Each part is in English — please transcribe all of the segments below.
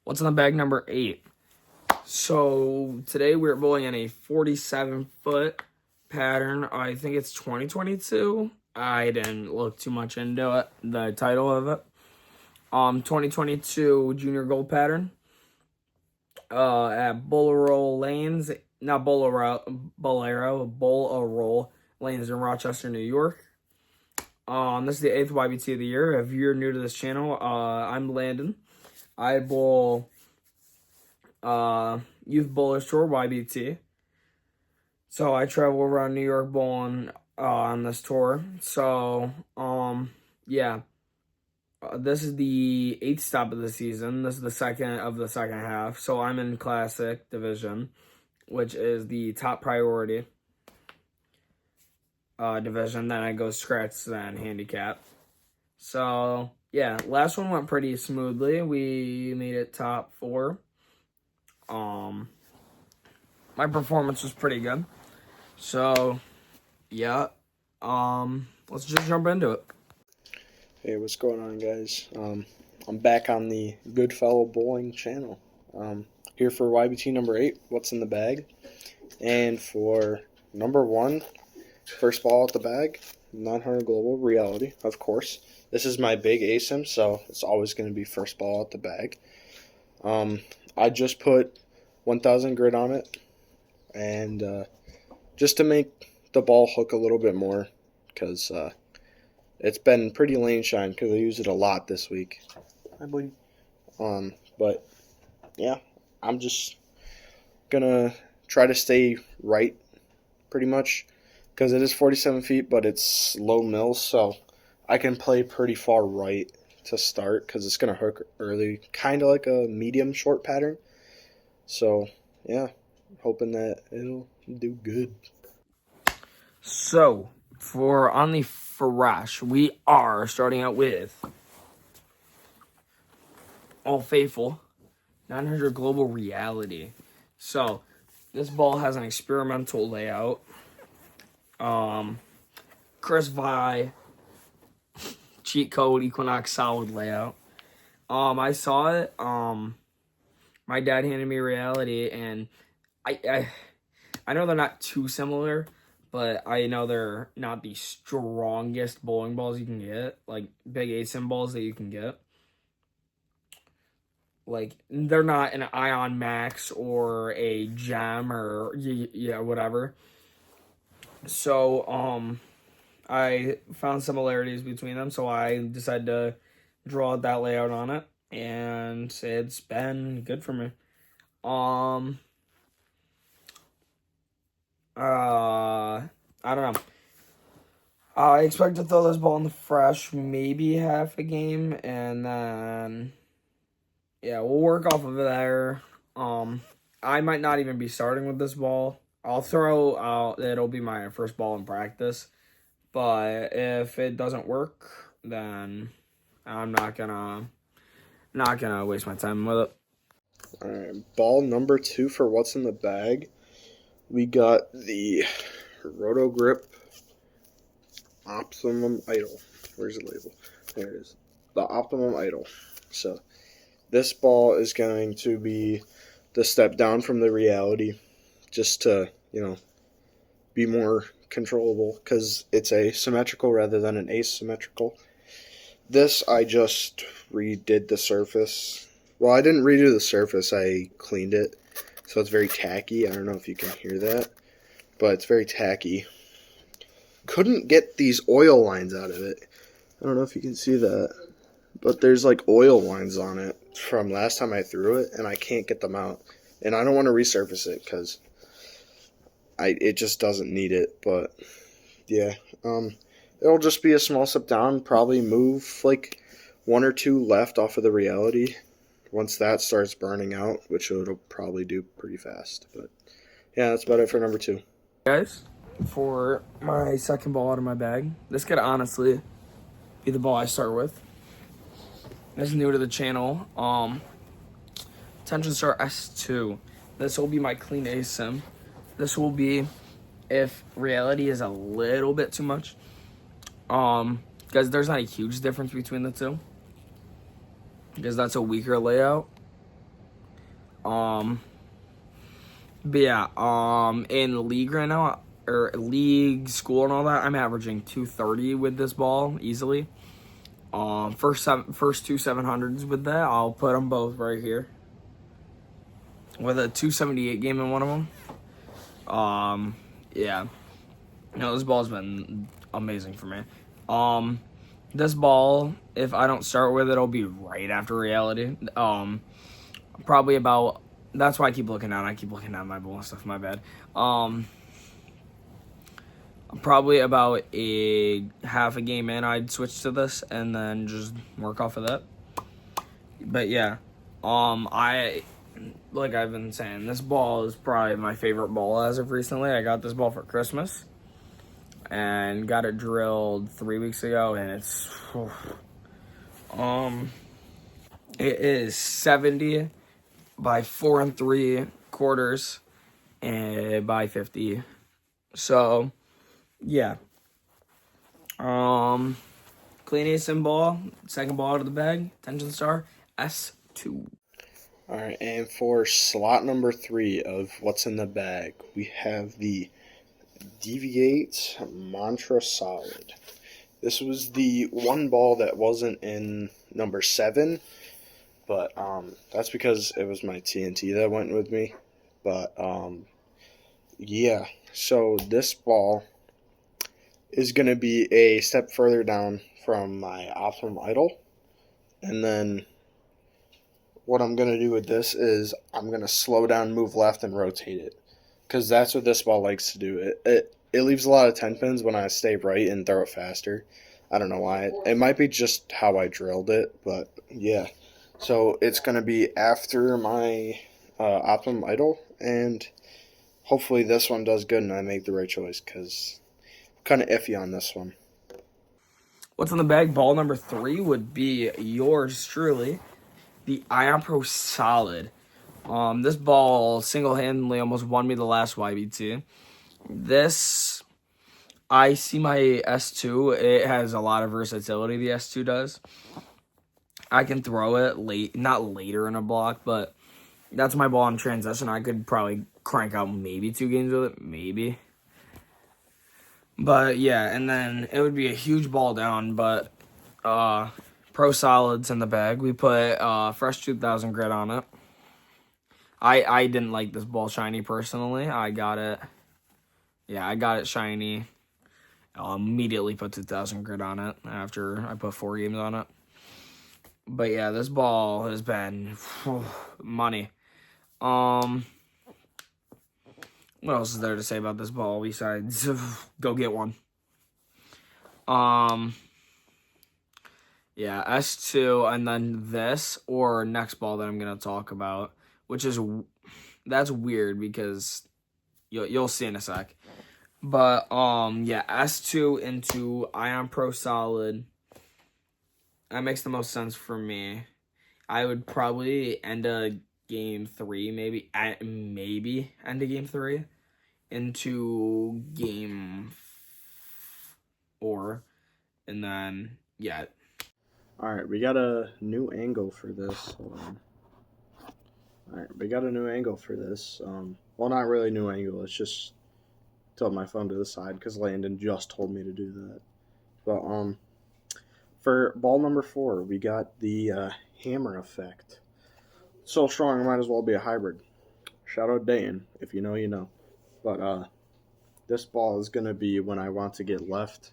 What's in the bag number 8? So today we're bowling in a 47-foot pattern. I think it's 2022. I didn't look too much into it, the title of it. 2022 Junior Gold pattern. At Bolero Lanes, not Bolero Lanes in Rochester, New York. This is the 8th YBT of the year. If you're new to this channel, I'm Landon. I bowl Youth Bowlers Tour, YBT. So I travel around New York bowling on this tour. So, yeah. This is the 8th stop of the season. This is the second of the second half. So I'm in Classic Division, which is the top priority division. Then I go Scratch, then Handicap. So, yeah, last one went pretty smoothly. We made it top 4. My performance was pretty good. So, yeah, let's just jump into it. Hey, what's going on, guys? I'm back on the Goodfellow Bowling channel. Here for YBT number 8, what's in the bag? And for number 1, first ball at the bag, 900 Global Reality, of course. This is my big ASIM, so it's always going to be first ball at the bag. I just put 1000 grit on it, and just to make the ball hook a little bit more, because it's been pretty lane shine because I use it a lot this week, I believe. But yeah, I'm just gonna try to stay right, pretty much, because it is 47 feet, but it's low mill, so I can play pretty far right to start because it's gonna hook early, kind of like a medium short pattern. So yeah, hoping that it'll do good. So, for on the fresh, we are starting out with Old Faithful 900 Global Reality. So, this ball has an experimental layout. Chris Vi cheat code Equinox solid layout. I saw it. My dad handed me Reality, and I know they're not too similar, but I know they're not the strongest bowling balls you can get, like big ASIM balls that you can get. Like, they're not an Ion Max or a Gem or yeah, whatever. So, I found similarities between them, so I decided to draw that layout on it, and it's been good for me. I don't know. I expect to throw this ball in the fresh maybe half a game, and then yeah, we'll work off of there. I might not even be starting with this ball. I'll throw out. It'll be my first ball in practice, but if it doesn't work, then I'm not gonna waste my time with it. All right, ball number 2 for what's in the bag. We got the Roto Grip Optimum Idol. Where's the label? There it is. The Optimum Idol. So this ball is going to be the step down from the Reality, just to, be more controllable, because it's a symmetrical rather than an asymmetrical. This, I just redid the surface. Well, I didn't redo the surface, I cleaned it. So it's very tacky. I don't know if you can hear that, but it's very tacky. Couldn't get these oil lines out of it. I don't know if you can see that, but there's like oil lines on it from last time I threw it, and I can't get them out. And I don't want to resurface it because it just doesn't need it. But yeah, it'll just be a small step down. Probably move like 1 or 2 left off of the Reality. Once that starts burning out, which it'll probably do pretty fast. But yeah, that's about it for number 2. Guys, for my second ball out of my bag, this could honestly be the ball I start with. This is new to the channel. Tension Star S2. This will be my clean ASIM. This will be if Reality is a little bit too much. Because there's not a huge difference between the two, because that's a weaker layout. But yeah, in league right now, or league, school and all that, I'm averaging 230 with this ball easily. First two 700s with that, I'll put them both right here. With a 278 game in one of them. Yeah. No, this ball's been amazing for me. This ball, if I don't start with it, it'll be right after reality. Probably about. That's why I keep looking down. I keep looking down my ball and stuff. My bad. Probably about a half a game in, I'd switch to this and then just work off of that. But yeah, like I've been saying, this ball is probably my favorite ball as of recently. I got this ball for Christmas and got it drilled 3 weeks ago, and it is 70 by 4 3/4 and by 50. So yeah. Clean ace ball, second ball out of the bag, Tension Star S2. All right, and for slot number 3 of what's in the bag, we have the Deviate Mantra Solid. This was the one ball that wasn't in number 7, but that's because it was my TNT that went with me. But yeah, so this ball is going to be a step further down from my Optimum Idol. And then what I'm going to do with this is I'm going to slow down, move left, and rotate it. Because that's what this ball likes to do. It leaves a lot of 10 pins when I stay right and throw it faster. I don't know why. It might be just how I drilled it, but yeah. So it's going to be after my Optimum Idol, and hopefully this one does good and I make the right choice, because kind of iffy on this one. What's in the bag? Ball number 3 would be yours truly, the Ion Pro Solid. This ball single-handedly almost won me the last YBT. This, I see my S2. It has a lot of versatility, the S2 does. I can throw it not later in a block, but that's my ball in transition. I could probably crank out maybe 2 games with it, maybe. But yeah, and then it would be a huge ball down, but Pro Solids in the bag. We put fresh 2000 grit on it. I didn't like this ball shiny personally. I got it shiny. I'll immediately put 2000 grit on it after I put 4 games on it. But yeah, this ball has been money. What else is there to say about this ball besides go get one? Yeah, S2, and then this or next ball that I'm gonna talk about, which is that's weird because you'll see in a sec. But yeah, S2 into Ion Pro Solid. That makes the most sense for me. I would probably end a game 3, maybe end a game 3 into game 4, and then yeah. All right, we got a new angle for this. Hold on. All right, we got a new angle for this. Well, not really new angle. It's just tilt my phone to the side because Landon just told me to do that. But for ball number 4, we got the hammer effect. So strong, it might as well be a hybrid. Shout out Dan, if you know, you know. But this ball is going to be when I want to get left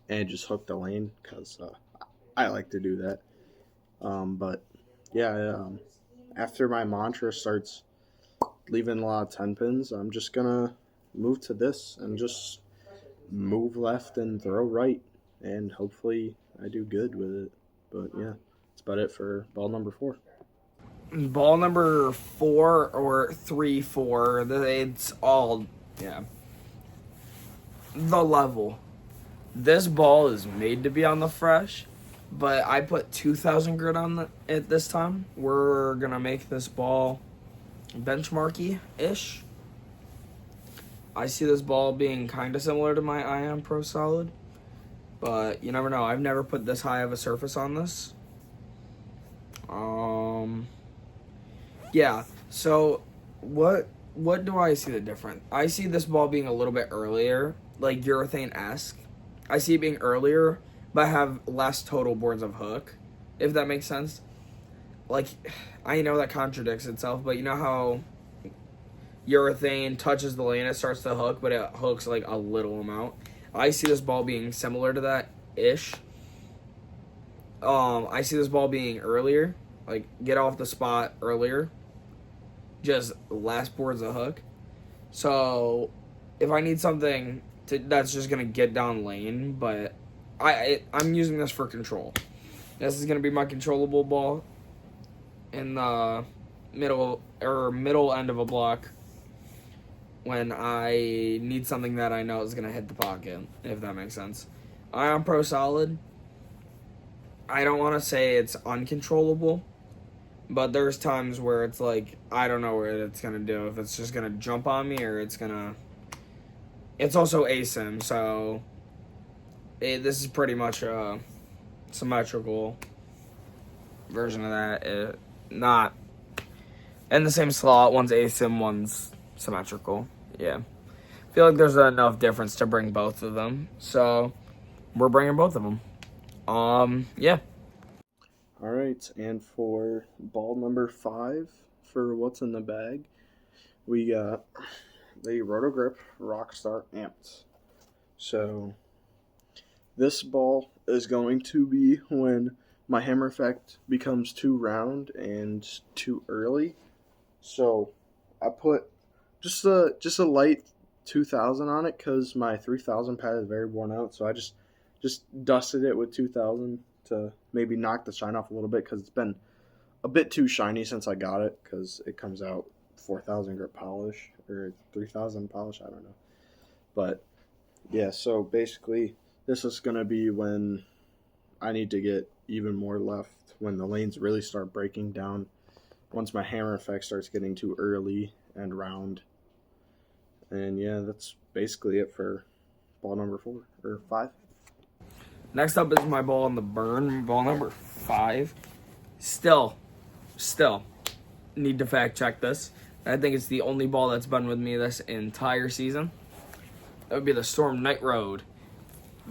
and just hook the lane, because I like to do that. But yeah, after my mantra starts leaving a lot of 10 pins, I'm just going to move to this and just move left and throw right. And hopefully I do good with it. But yeah, that's about it for ball number 4. Ball number 4 or 3, 4. It's all, yeah. The level. This ball is made to be on the fresh, but I put 2000 grit on it this time. We're going to make this ball benchmarky-ish. I see this ball being kind of similar to my Ion Pro Solid, but you never know. I've never put this high of a surface on this. Yeah, So, what do I see the difference? I see this ball being a little bit earlier, like urethane-esque. I see it being earlier, but have less total boards of hook, if that makes sense. Like, I know that contradicts itself, but you know how urethane touches the lane, it starts to hook, but it hooks like a little amount. I see this ball being similar to that ish. I see this ball being earlier, like get off the spot earlier, just less boards of hook. So if I need something that's just gonna get down lane, but I'm using this for control. This is gonna be my controllable ball in the middle end of a block when I need something that I know is gonna hit the pocket, if that makes sense. Ion Pro Solid. I don't want to say it's uncontrollable, but there's times where it's like I don't know what it's gonna do. If it's just gonna jump on me or it's gonna. It's also ASIM, so this is pretty much a symmetrical version of that. Not in the same slot. One's ASIM, one's symmetrical. Yeah, I feel like there's enough difference to bring both of them, so we're bringing both of them. Yeah. All right, and for ball number 5 for what's in the bag, we got the Rotogrip Rockstar Amped. So this ball is going to be when my hammer effect becomes too round and too early. So I put just a light 2000 on it because my 3000 pad is very worn out. So I just dusted it with 2000 to maybe knock the shine off a little bit because it's been a bit too shiny since I got it because it comes out 4000 grit polish or 3000 polish, I don't know. But yeah, so basically this is going to be when I need to get even more left, when the lanes really start breaking down, once my hammer effect starts getting too early and round. And yeah, that's basically it for ball number 4 or 5. Next up is my ball on the burn, ball number 5. Still need to fact check this. I think it's the only ball that's been with me this entire season. That would be the Storm Night Road.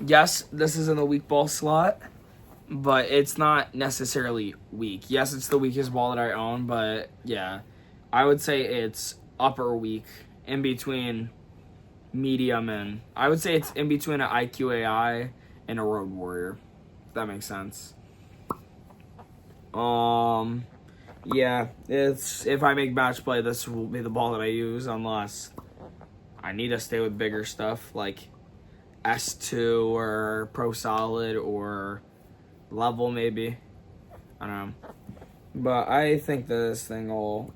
Yes, this is in the weak ball slot, but it's not necessarily weak. Yes, it's the weakest ball that I own, but yeah, I would say it's upper weak, in between medium and I would say it's in between an IQAI and a Road Warrior. If that makes sense. Yeah, it's if I make match play, this will be the ball that I use unless I need to stay with bigger stuff like S2 or Pro Solid or Level maybe. I don't know. But I think Old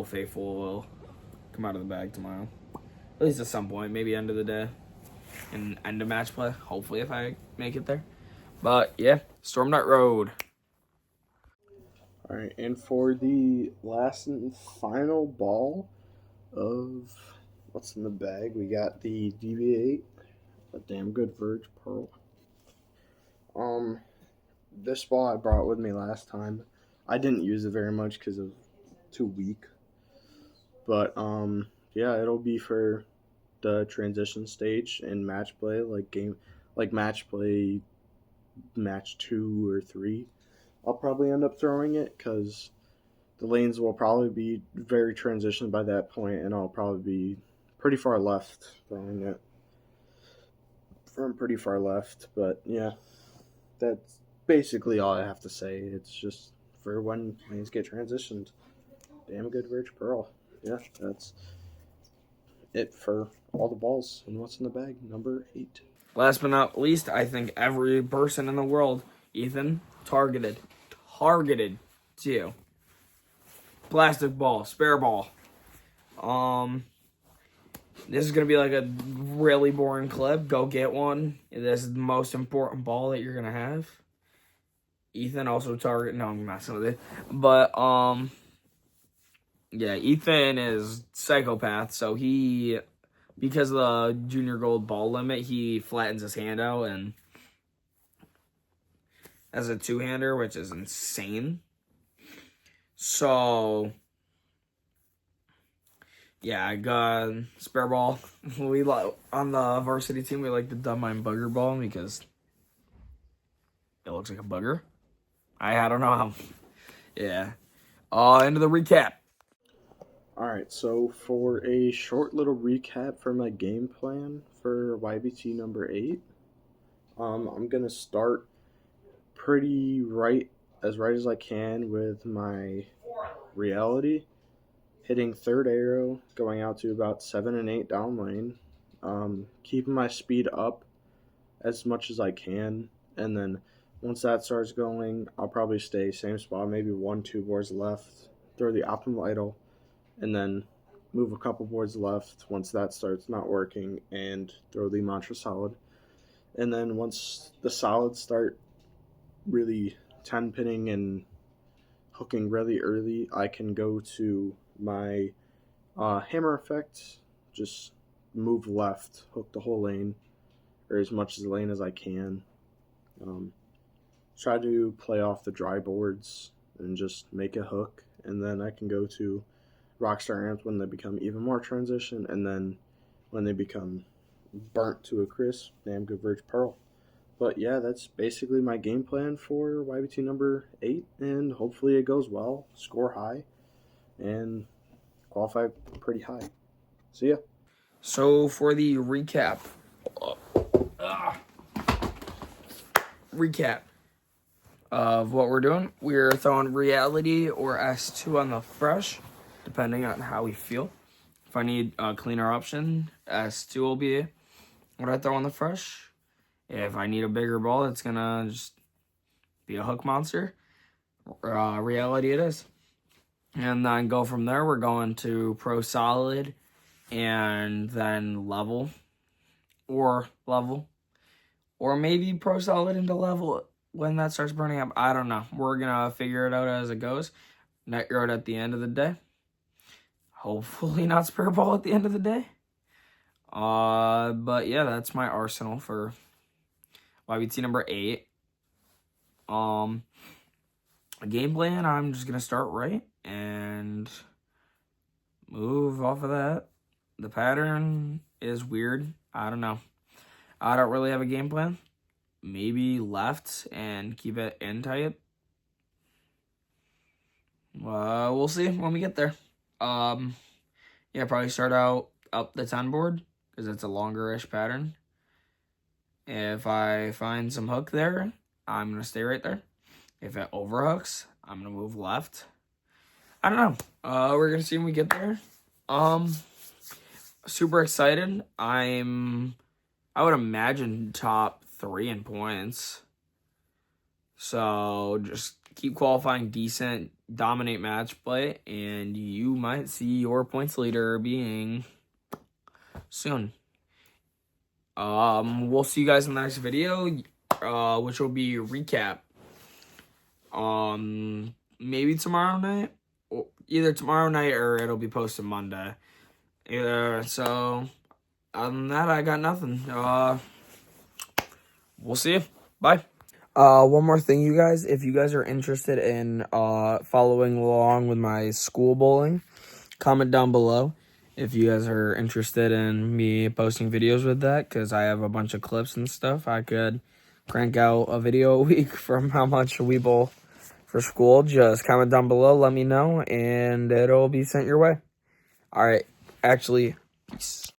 Faithful will come out of the bag tomorrow. At least at some point, maybe end of the day. And end of match play, hopefully if I make it there. But yeah, Storm Night Road. All right, and for the last and final ball of what's in the bag, we got the DV8, a damn good Verge Pearl. This ball I brought with me last time. I didn't use it very much because it was too weak. But yeah, it'll be for the transition stage in match play, like match play, match 2 or 3. I'll probably end up throwing it because the lanes will probably be very transitioned by that point, and I'll probably be pretty far left throwing it from pretty far left. But yeah, that's basically all I have to say. It's just for when lanes get transitioned. Damn good Verge Pearl. Yeah, that's it for all the balls and what's in the bag. Number 8. Last but not least, I think every person in the world, Ethan, targeted to you. Plastic ball, spare ball. This is gonna be like a really boring clip. Go get one. This is the most important ball that you're gonna have. Ethan also target. No, I'm messing with it. But yeah, Ethan is psychopath. So he, because of the junior gold ball limit, he flattens his hand out and as a 2-hander, which is insane. So yeah, I got spare ball. On the varsity team, we like to dub mine bugger ball because it looks like a bugger. I don't know how. Yeah. Into the recap. Alright, so for a short little recap for my game plan for YBT number 8, I'm going to start pretty right as I can with my reality, hitting third arrow, going out to about 7 and 8 down lane, keeping my speed up as much as I can, and then once that starts going, I'll probably stay same spot, maybe 1-2 boards left, throw the optimal idol, and then move a couple boards left once that starts not working, and throw the mantra solid. And then once the solids start really 10 pinning and hooking really early, I can go to my hammer effect, just move left, hook the whole lane, or as much of the lane as I can. Try to play off the dry boards and just make a hook, and then I can go to Rockstar amps when they become even more transition, and then when they become burnt to a crisp, damn good Verge Pearl. But yeah, that's basically my game plan for YBT number 8, and hopefully it goes well, score high, and qualify pretty high. See ya. So for the recap. Recap of what we're doing. We're throwing reality or S2 on the fresh, depending on how we feel. If I need a cleaner option, S2 will be what I throw on the fresh. If I need a bigger ball, it's gonna just be a hook monster. Reality it is. And then go from there. We're going to pro solid and then level. Or maybe pro solid into level when that starts burning up. I don't know. We're going to figure it out as it goes. Net yard at the end of the day. Hopefully not spare ball at the end of the day. But yeah, that's my arsenal for YBT number 8. Game plan, I'm just going to start right and move off of that. The pattern is weird. I don't know. I don't really have a game plan. Maybe left and keep it in tight. We'll see when we get there. Yeah, probably start out up the 10 board because it's a longer-ish pattern. If I find some hook there, I'm going to stay right there. If it overhooks, I'm going to move left. I don't know. We're going to see when we get there. Super excited. I would imagine top 3 in points. So just keep qualifying decent, dominate match play, and you might see your points leader being soon. We'll see you guys in the next video, which will be recap. Maybe tomorrow night, or either tomorrow night or it'll be posted Monday. So other than that, I got nothing. We'll see you. Bye. One more thing, you guys. If you guys are interested in following along with my school bowling, comment down below if you guys are interested in me posting videos with that, because I have a bunch of clips and stuff. I could crank out a video a week from how much we bowl for school. Just comment down below, let me know, and it'll be sent your way. All right. Actually, peace.